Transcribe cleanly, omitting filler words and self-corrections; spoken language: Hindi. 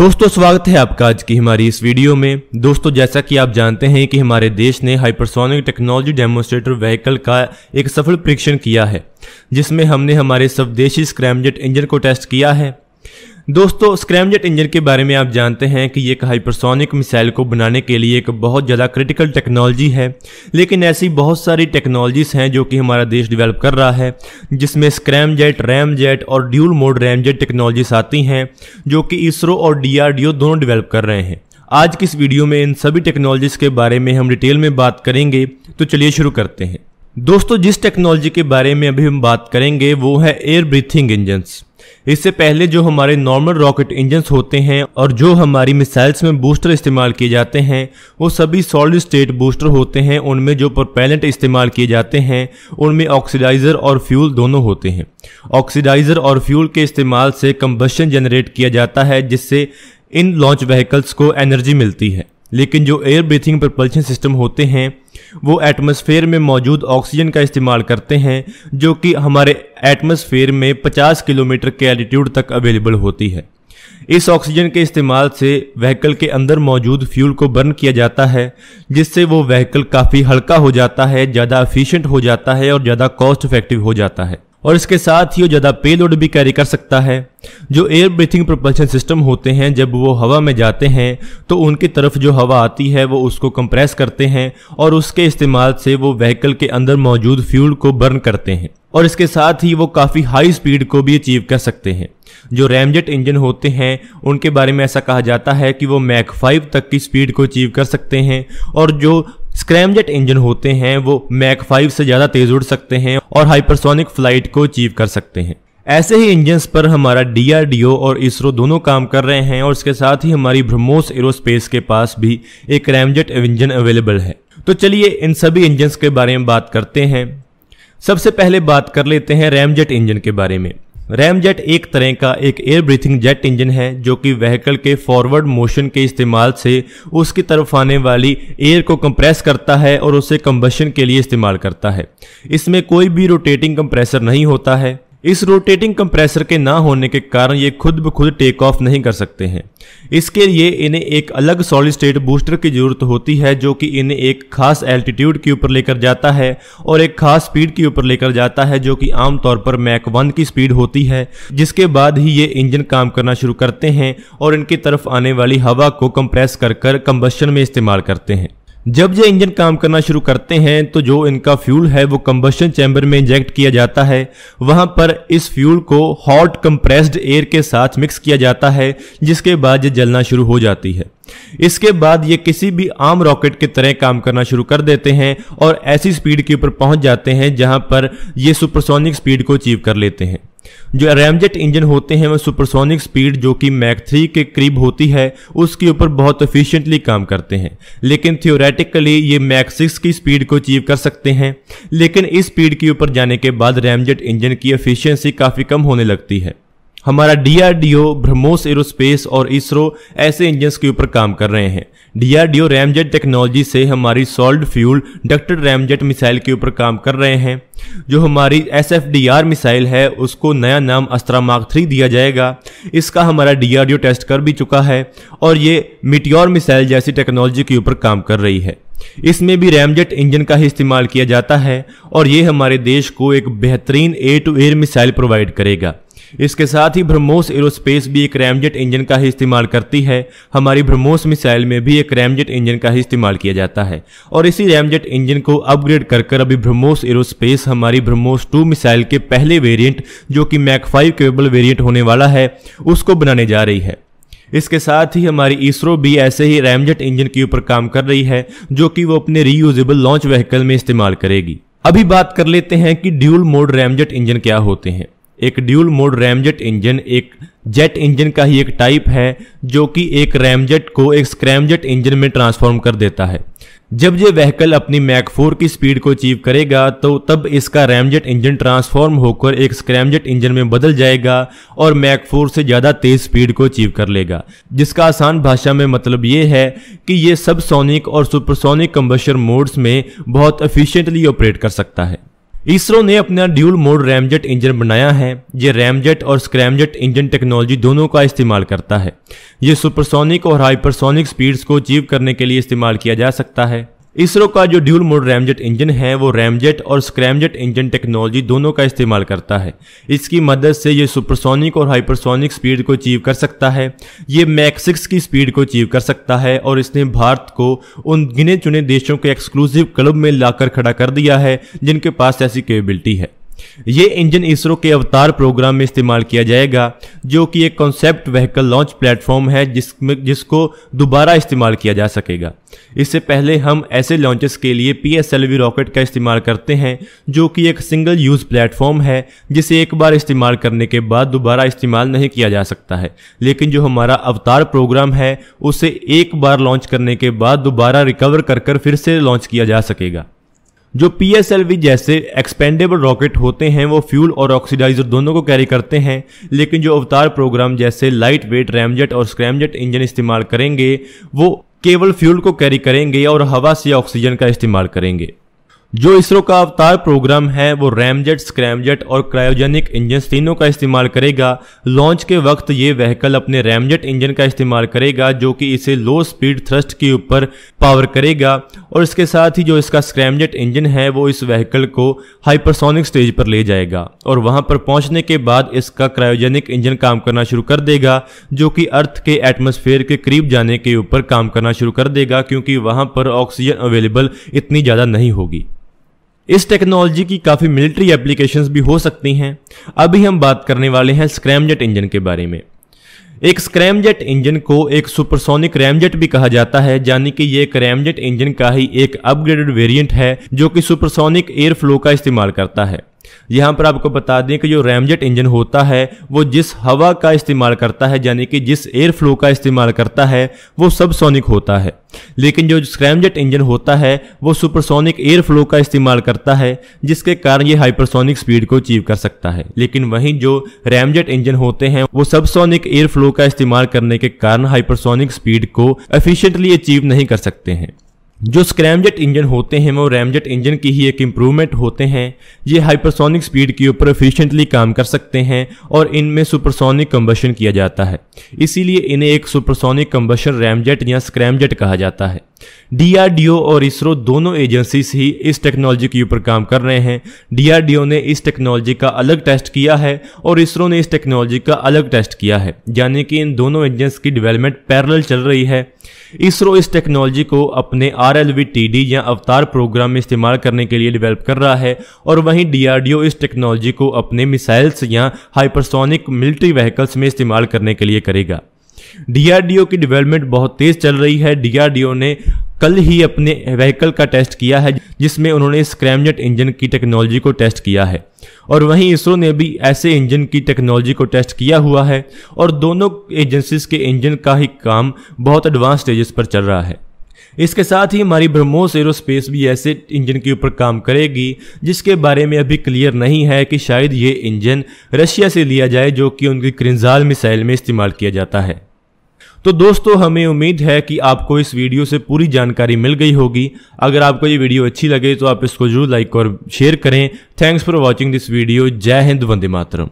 दोस्तों स्वागत है आपका आज की हमारी इस वीडियो में। दोस्तों जैसा कि आप जानते हैं कि हमारे देश ने हाइपरसोनिक टेक्नोलॉजी डेमोन्स्ट्रेटर व्हीकल का एक सफल परीक्षण किया है, जिसमें हमने हमारे स्वदेशी स्क्रैमजेट इंजन को टेस्ट किया है। दोस्तों स्क्रैमजेट इंजन के बारे में आप जानते हैं कि ये एक हाइपरसोनिक मिसाइल को बनाने के लिए एक बहुत ज़्यादा क्रिटिकल टेक्नोलॉजी है, लेकिन ऐसी बहुत सारी टेक्नोलॉजीज़ हैं जो कि हमारा देश डेवलप कर रहा है, जिसमें स्क्रैमजेट, रैमजेट और ड्यूल मोड रैमजेट टेक्नोलॉजीज आती हैं जो कि इसरो और DRDO दोनों डेवलप कर रहे हैं। आज की इस वीडियो में इन सभी टेक्नोलॉजीज़ के बारे में हम डिटेल में बात करेंगे, तो चलिए शुरू करते हैं। दोस्तों जिस टेक्नोलॉजी के बारे में अभी हम बात करेंगे वो है एयर ब्रीथिंग इंजन्स। इससे पहले जो हमारे नॉर्मल रॉकेट इंजन्स होते हैं और जो हमारी मिसाइल्स में बूस्टर इस्तेमाल किए जाते हैं वो सभी सॉलिड स्टेट बूस्टर होते हैं। उनमें जो प्रोपेलेंट इस्तेमाल किए जाते हैं उनमें ऑक्सीडाइज़र और फ्यूल दोनों होते हैं। ऑक्सीडाइज़र और फ्यूल के इस्तेमाल से कंबशन जनरेट किया जाता है, जिससे इन लॉन्च व्हीकल्स को एनर्जी मिलती है। लेकिन जो एयर ब्रीथिंग प्रपल्शन सिस्टम होते हैं वो एटमॉस्फेयर में मौजूद ऑक्सीजन का इस्तेमाल करते हैं, जो कि हमारे एटमॉस्फेयर में 50 किलोमीटर के एल्टीट्यूड तक अवेलेबल होती है। इस ऑक्सीजन के इस्तेमाल से व्हीकल के अंदर मौजूद फ्यूल को बर्न किया जाता है, जिससे वो व्हीकल काफ़ी हल्का हो जाता है, ज़्यादा एफिशिएंट हो जाता है और ज़्यादा कॉस्ट इफेक्टिव हो जाता है। और इसके साथ ही वो ज़्यादा पेलोड भी कैरी कर सकता है। जो एयर ब्रीथिंग प्रोपल्शन सिस्टम होते हैं जब वो हवा में जाते हैं तो उनकी तरफ जो हवा आती है वो उसको कंप्रेस करते हैं और उसके इस्तेमाल से वो व्हीकल के अंदर मौजूद फ्यूल को बर्न करते हैं, और इसके साथ ही वो काफ़ी हाई स्पीड को भी अचीव कर सकते हैं। जो रैमजेट इंजन होते हैं उनके बारे में ऐसा कहा जाता है कि वो मैक 5 तक की स्पीड को अचीव कर सकते हैं, और जो स्क्रैमजेट इंजन होते हैं वो मैक 5 से ज़्यादा तेज उड़ सकते हैं और हाइपरसोनिक फ्लाइट को अचीव कर सकते हैं। ऐसे ही इंजन्स पर हमारा DRDO और इसरो दोनों काम कर रहे हैं, और इसके साथ ही हमारी ब्रह्मोस एरोस्पेस के पास भी एक रैमजेट इंजन अवेलेबल है। तो चलिए इन सभी इंजन्स के बारे में बात करते हैं। सबसे पहले बात कर लेते हैं रैमजेट इंजन के बारे में। रैमजेट एक तरह का एक एयर ब्रीथिंग जेट इंजन है जो कि व्हीकल के फॉरवर्ड मोशन के इस्तेमाल से उसकी तरफ आने वाली एयर को कंप्रेस करता है और उसे कंबशन के लिए इस्तेमाल करता है। इसमें कोई भी रोटेटिंग कंप्रेसर नहीं होता है। इस रोटेटिंग कंप्रेसर के ना होने के कारण ये खुद ब खुद टेक ऑफ नहीं कर सकते हैं। इसके लिए इन्हें एक अलग सॉलिड स्टेट बूस्टर की जरूरत होती है, जो कि इन्हें एक खास एल्टीट्यूड के ऊपर लेकर जाता है और एक खास स्पीड के ऊपर लेकर जाता है, जो कि आमतौर पर मैक 1 की स्पीड होती है। जिसके बाद ही ये इंजन काम करना शुरू करते हैं और इनकी तरफ आने वाली हवा को कंप्रेस कर कंबशन में इस्तेमाल करते हैं। जब ये इंजन काम करना शुरू करते हैं तो जो इनका फ्यूल है वो कंबशन चैम्बर में इंजेक्ट किया जाता है। वहां पर इस फ्यूल को हॉट कंप्रेस्ड एयर के साथ मिक्स किया जाता है, जिसके बाद ये जलना शुरू हो जाती है। इसके बाद ये किसी भी आम रॉकेट की तरह काम करना शुरू कर देते हैं और ऐसी स्पीड के ऊपर पहुंच जाते हैं जहां पर ये सुपरसोनिक स्पीड को अचीव कर लेते हैं। जो रैमजेट इंजन होते हैं वो सुपरसोनिक स्पीड जो कि मैक 3 के करीब होती है उसके ऊपर बहुत एफिशिएंटली काम करते हैं, लेकिन थियोरेटिकली ये मैक 6 की स्पीड को अचीव कर सकते हैं। लेकिन इस स्पीड के ऊपर जाने के बाद रैमजेट इंजन की एफिशिएंसी काफ़ी कम होने लगती है। हमारा DRDO, ब्रह्मोस एरोस्पेस और इसरो ऐसे इंजन्स के ऊपर काम कर रहे हैं। DRDO रैमजेट टेक्नोलॉजी से हमारी solid fuel ducted ramjet missile के ऊपर काम कर रहे हैं। जो हमारी SFDR मिसाइल है उसको नया नाम अस्त्रा मार्क 3 दिया जाएगा। इसका हमारा DRDO टेस्ट कर भी चुका है और ये मीटियोर मिसाइल जैसी टेक्नोलॉजी के ऊपर काम कर रही है। इसमें भी रैमजेट इंजन का ही इस्तेमाल किया जाता है और ये हमारे देश को एक बेहतरीन air to air missile provide करेगा। इसके साथ ही ब्रह्मोस एरोस्पेस भी एक रैमजेट इंजन का ही इस्तेमाल करती है। हमारी ब्रह्मोस मिसाइल में भी एक रैमजेट इंजन का ही इस्तेमाल किया जाता है, और इसी रैमजेट इंजन को अपग्रेड कर अभी ब्रह्मोस एरोस्पेस हमारी ब्रह्मोस 2 मिसाइल के पहले वेरिएंट जो कि मैक 5 केबल वेरिएंट होने वाला है उसको बनाने जा रही है। इसके साथ ही हमारी इसरो भी ऐसे ही रैमजेट इंजन के ऊपर काम कर रही है, जो कि वो अपने रीयूजेबल लॉन्च व्हीकल में इस्तेमाल करेगी। अभी बात कर लेते हैं कि ड्यूल मोड रैमजेट इंजन क्या होते हैं। एक ड्यूल मोड रैमजेट इंजन एक जेट इंजन का ही एक टाइप है जो कि एक रैमजेट को एक स्क्रैमजेट इंजन में ट्रांसफॉर्म कर देता है। जब ये व्हीकल अपनी मैक 4 की स्पीड को अचीव करेगा तो तब इसका रैमजेट इंजन ट्रांसफॉर्म होकर एक स्क्रैमजेट इंजन में बदल जाएगा और मैक 4 से ज़्यादा तेज स्पीड को अचीव कर लेगा, जिसका आसान भाषा में मतलब ये है कि ये सब सोनिक और सुपरसोनिक कंबशन मोड्स में बहुत एफिशिएंटली ऑपरेट कर सकता है। इसरो ने अपना ड्यूल मोड रैमजेट इंजन बनाया है। ये रैमजेट और स्क्रैमजेट इंजन टेक्नोलॉजी दोनों का इस्तेमाल करता है। ये सुपरसोनिक और हाइपरसोनिक स्पीड्स को अचीव करने के लिए इस्तेमाल किया जा सकता है। इसरो का जो ड्यूल मोड रैमजेट इंजन है वो रैमजेट और स्क्रैमजेट इंजन टेक्नोलॉजी दोनों का इस्तेमाल करता है। इसकी मदद से ये सुपरसोनिक और हाइपरसोनिक स्पीड को अचीव कर सकता है। ये मैक 6 की स्पीड को अचीव कर सकता है और इसने भारत को उन गिने चुने देशों के एक्सक्लूसिव क्लब में लाकर खड़ा कर दिया है जिनके पास ऐसी कैपेबिलिटी है। ये इंजन इसरो के अवतार प्रोग्राम में इस्तेमाल किया जाएगा, जो कि एक कॉन्सेप्ट व्हीकल लॉन्च प्लेटफॉर्म है जिसको दोबारा इस्तेमाल किया जा सकेगा। इससे पहले हम ऐसे लॉन्चेस के लिए PSLV रॉकेट का इस्तेमाल करते हैं, जो कि एक सिंगल यूज प्लेटफॉर्म है जिसे एक बार इस्तेमाल करने के बाद दोबारा इस्तेमाल नहीं किया जा सकता है। लेकिन जो हमारा अवतार प्रोग्राम है उसे एक बार लॉन्च करने के बाद दोबारा रिकवर कर फिर से लॉन्च किया जा सकेगा। जो PSLV जैसे एक्सपेंडेबल रॉकेट होते हैं वो फ्यूल और ऑक्सीडाइजर दोनों को कैरी करते हैं, लेकिन जो अवतार प्रोग्राम जैसे लाइट वेट रैमजेट और स्क्रैमजेट इंजन इस्तेमाल करेंगे वो केवल फ्यूल को कैरी करेंगे और हवा से ऑक्सीजन का इस्तेमाल करेंगे। जो इसरो का अवतार प्रोग्राम है वो रैमजेट, स्क्रैमजेट और क्रायोजेनिक इंजन तीनों का इस्तेमाल करेगा। लॉन्च के वक्त ये व्हीकल अपने रैमजेट इंजन का इस्तेमाल करेगा, जो कि इसे लो स्पीड थ्रस्ट के ऊपर पावर करेगा, और इसके साथ ही जो इसका स्क्रैमजेट इंजन है वो इस व्हीकल को हाइपरसोनिक स्टेज पर ले जाएगा और वहां पर पहुंचने के बाद इसका क्रायोजेनिक इंजन काम करना शुरू कर देगा, जो कि अर्थ के एटमॉस्फेयर के करीब जाने के ऊपर काम करना शुरू कर देगा, क्योंकि वहां पर ऑक्सीजन अवेलेबल इतनी ज़्यादा नहीं होगी। इस टेक्नोलॉजी की काफ़ी मिलिट्री एप्लीकेशंस भी हो सकती हैं। अभी हम बात करने वाले हैं स्क्रैमजेट इंजन के बारे में। एक स्क्रैमजेट इंजन को एक सुपरसोनिक रैमजेट भी कहा जाता है, यानी कि ये एक रैमजेट इंजन का ही एक अपग्रेडेड वेरिएंट है जो कि सुपरसोनिक एयर फ्लो का इस्तेमाल करता है। यहाँ पर आपको बता दें कि जो रैमजेट इंजन होता है वो जिस हवा का इस्तेमाल करता है, यानी कि जिस एयर फ्लो का इस्तेमाल करता है वो सबसोनिक होता है, लेकिन जो स्क्रैमजेट इंजन होता है वो सुपरसोनिक एयर फ्लो का इस्तेमाल करता है, जिसके कारण ये हाइपरसोनिक स्पीड को अचीव कर सकता है। लेकिन वहीं जो रैमजेट इंजन होते हैं वो सबसोनिक एयर फ्लो का इस्तेमाल करने के कारण हाइपरसोनिक स्पीड को एफिशिएंटली अचीव नहीं कर सकते हैं। जो स्क्रैमजेट इंजन होते हैं वो रैमजेट इंजन की ही एक इम्प्रूवमेंट होते हैं। ये हाइपरसोनिक स्पीड के ऊपर एफिशिएंटली काम कर सकते हैं और इनमें सुपरसोनिक कंबशन किया जाता है, इसीलिए इन्हें एक सुपरसोनिक कंबशन रैमजेट या स्क्रैमजेट कहा जाता है। DRDO और इसरो दोनों एजेंसीज ही इस टेक्नोलॉजी के ऊपर काम कर रहे हैं। DRDO ने इस टेक्नोलॉजी का अलग टेस्ट किया है और इसरो ने इस टेक्नोलॉजी का अलग टेस्ट किया है, यानी कि इन दोनों इंजन्स की डेवलपमेंट पैरेलल चल रही है। इसरो इस टेक्नोलॉजी को अपने RLV-TD या अवतार प्रोग्राम में इस्तेमाल करने के लिए डेवलप कर रहा है, और वहीं DRDO इस टेक्नोलॉजी को अपने मिसाइल्स या हाइपरसोनिक मिलिट्री व्हीकल्स में इस्तेमाल करने के लिए करेगा। DRDO की डेवलपमेंट बहुत तेज चल रही है। DRDO ने कल ही अपने व्हीकल का टेस्ट किया है जिसमें उन्होंने स्क्रैमजेट इंजन की टेक्नोलॉजी को टेस्ट किया है, और वहीं इसरो ने भी ऐसे इंजन की टेक्नोलॉजी को टेस्ट किया हुआ है, और दोनों एजेंसीज के इंजन का ही काम बहुत एडवांस स्टेजेस पर चल रहा है। इसके साथ ही हमारी ब्रह्मोस एरोस्पेस भी ऐसे इंजन के ऊपर काम करेगी जिसके बारे में अभी क्लियर नहीं है कि शायद ये इंजन रशिया से लिया जाए, जो कि उनकी क्रिंजाल मिसाइल में इस्तेमाल किया जाता है। तो दोस्तों, हमें उम्मीद है कि आपको इस वीडियो से पूरी जानकारी मिल गई होगी। अगर आपको ये वीडियो अच्छी लगे तो आप इसको जरूर लाइक और शेयर करें। Thanks for watching this video. जय हिंद, वंदे मातरम।